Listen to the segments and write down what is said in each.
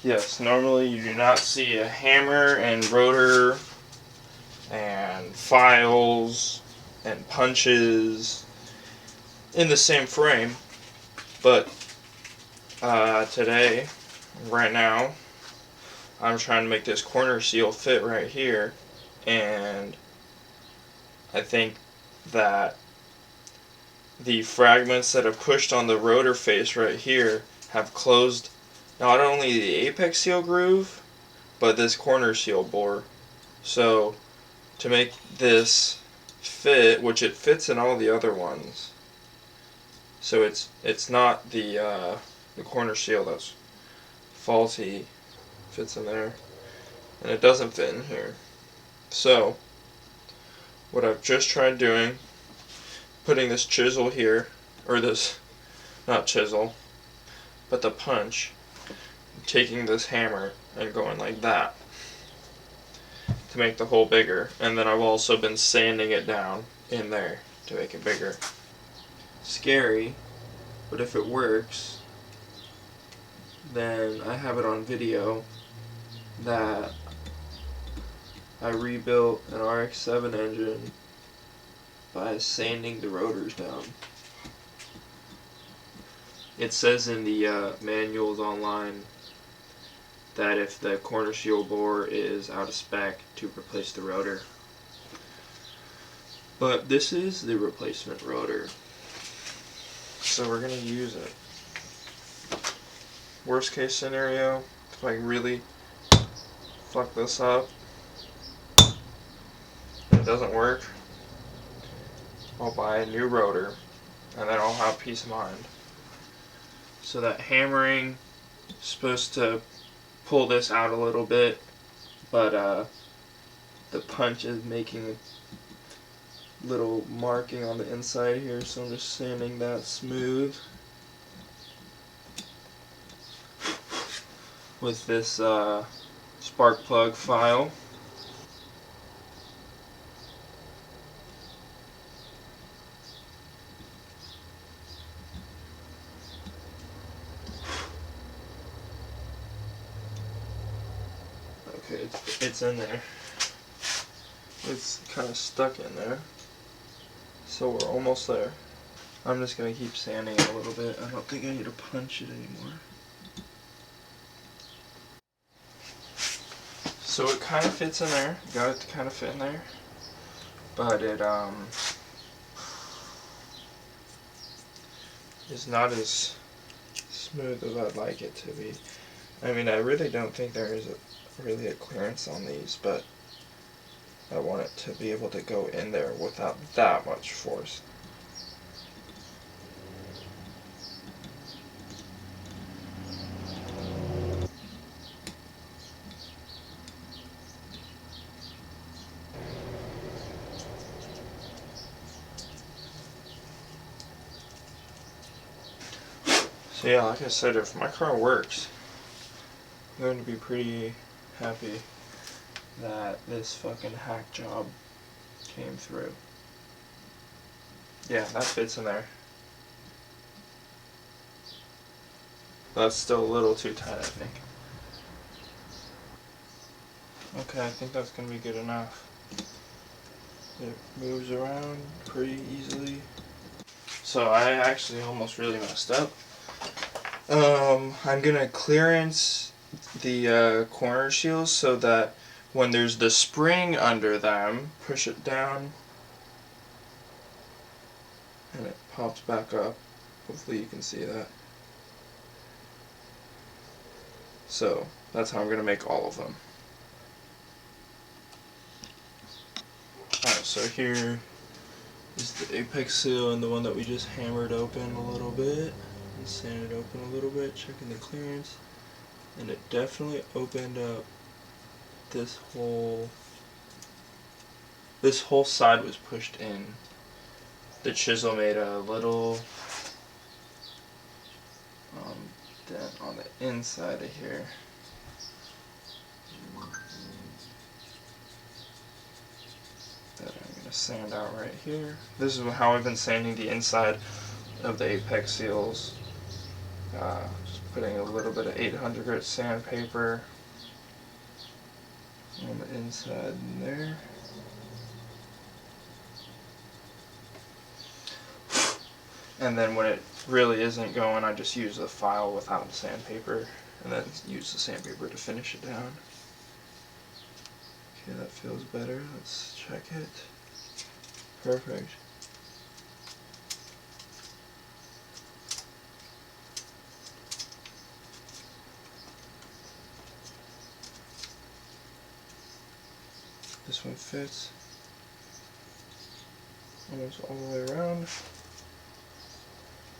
Yes, normally you do not see a hammer and rotor and files and punches in the same frame, but today, right now, I'm trying to make this corner seal fit right here, and I think that the fragments that have pushed on the rotor face right here have closed not only the apex seal groove, but this corner seal bore. So to make this fit, which it fits in all the other ones, so it's not the corner seal that's faulty, fits in there, and it doesn't fit in here. So what I've just tried doing, putting this chisel here, or this, not chisel, but the punch, taking this hammer and going like that to make the hole bigger, and then I've also been sanding it down in there to make it bigger. Scary, but if it works, then I have it on video that I rebuilt an RX7 engine by sanding the rotors down. It says in the manuals online that if the corner seal bore is out of spec, to replace the rotor. But this is the replacement rotor, so we're going to use it. Worst case scenario, if I really fuck this up and it doesn't work, I'll buy a new rotor and then I'll have peace of mind. So that hammering is supposed to pull this out a little bit, but the punch is making a little marking on the inside here, so I'm just sanding that smooth with this spark plug file. Okay, it's in there. It's kind of stuck in there. So we're almost there. I'm just going to keep sanding it a little bit. I don't think I need to punch it anymore. So it kind of fits in there. Got it to kind of fit in there. But it is not as smooth as I'd like it to be. I mean, I really don't think there is really a clearance on these, but I want it to be able to go in there without that much force. So yeah, like I said, if my car works, I'm going to be pretty happy that this fucking hack job came through. Yeah, that fits in there. That's still a little too tight, I think. Okay, I think that's going to be good enough. It moves around pretty easily. So I actually almost really messed up. I'm going to clearance the corner seals so that when there's the spring under them, push it down and it pops back up. Hopefully you can see that. So that's how I'm going to make all of them. Alright, so here is the apex seal and the one that we just hammered open a little bit and sanded open a little bit, checking the clearance, and it definitely opened up this whole side was pushed in. The chisel made a little dent on the inside of here. That I'm going to sand out right here. This is how I've been sanding the inside of the apex seals. Just putting a little bit of 800 grit sandpaper on the inside there. And then when it really isn't going, I just use the file without the sandpaper, and then use the sandpaper to finish it down. Okay, that feels better. Let's check it. Perfect. This one fits almost all the way around.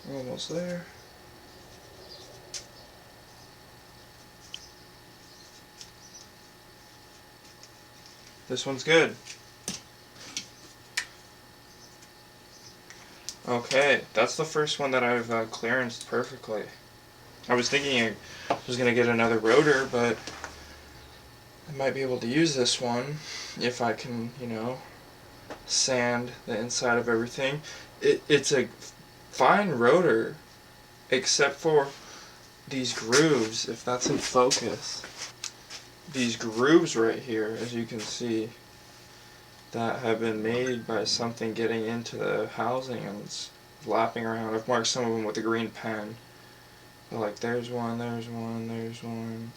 We're almost there. This one's good. Okay, that's the first one that I've clearanced perfectly. I was thinking I was going to get another rotor, but I might be able to use this one if I can, you know, sand the inside of everything. It's a fine rotor, except for these grooves, if that's in focus. These grooves right here, as you can see, that have been made by something getting into the housing and it's lapping around. I've marked some of them with a green pen. But like there's one, there's one, there's one.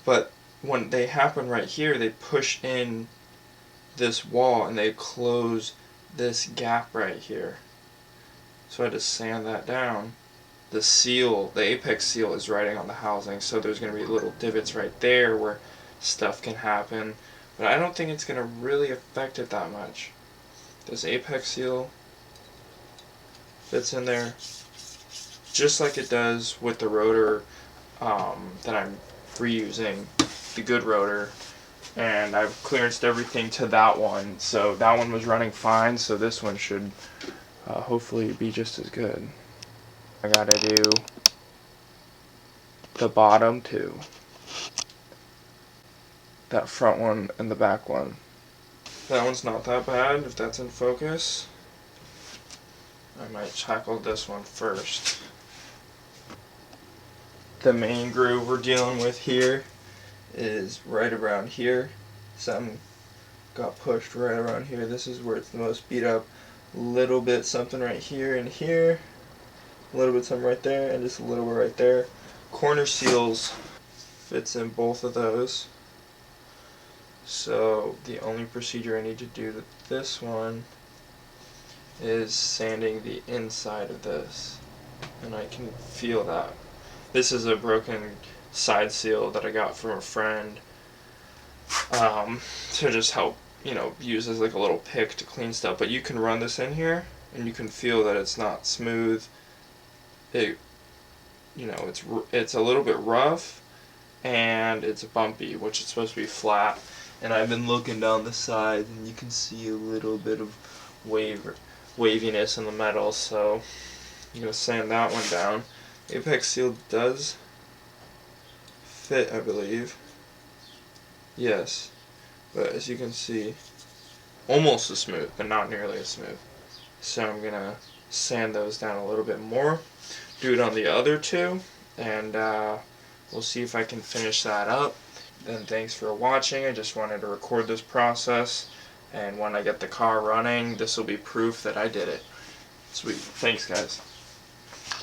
But when they happen right here, they push in this wall and they close this gap right here. So I had to sand that down. The seal, the apex seal is riding on the housing, so there's going to be little divots right there where stuff can happen. But I don't think it's going to really affect it that much. This apex seal fits in there just like it does with the rotor that I'm reusing, the good rotor. And I've clearanced everything to that one, so that one was running fine, so this one should hopefully be just as good. I gotta do the bottom two, that front one and the back one. That one's not that bad if that's in focus. I might tackle this one first. The main groove we're dealing with here is right around here. Something got pushed right around here. This is where it's the most beat up. Little bit something right here and here. A little bit something right there, and just a little bit right there. Corner seals fits in both of those. So the only procedure I need to do to this one is sanding the inside of this. And I can feel that. This is a broken side seal that I got from a friend to just help, you know, use as like a little pick to clean stuff. But you can run this in here and you can feel that it's not smooth. It, you know, it's a little bit rough and it's bumpy, which is supposed to be flat. And I've been looking down the sides and you can see a little bit of waviness in the metal, so I'm gonna sand that one down. Apex seal does fit, I believe. Yes, but as you can see, almost as smooth, but not nearly as smooth. So I'm gonna sand those down a little bit more. Do it on the other two, and we'll see if I can finish that up. Then thanks for watching. I just wanted to record this process, and when I get the car running, this will be proof that I did it. Sweet. Thanks, guys.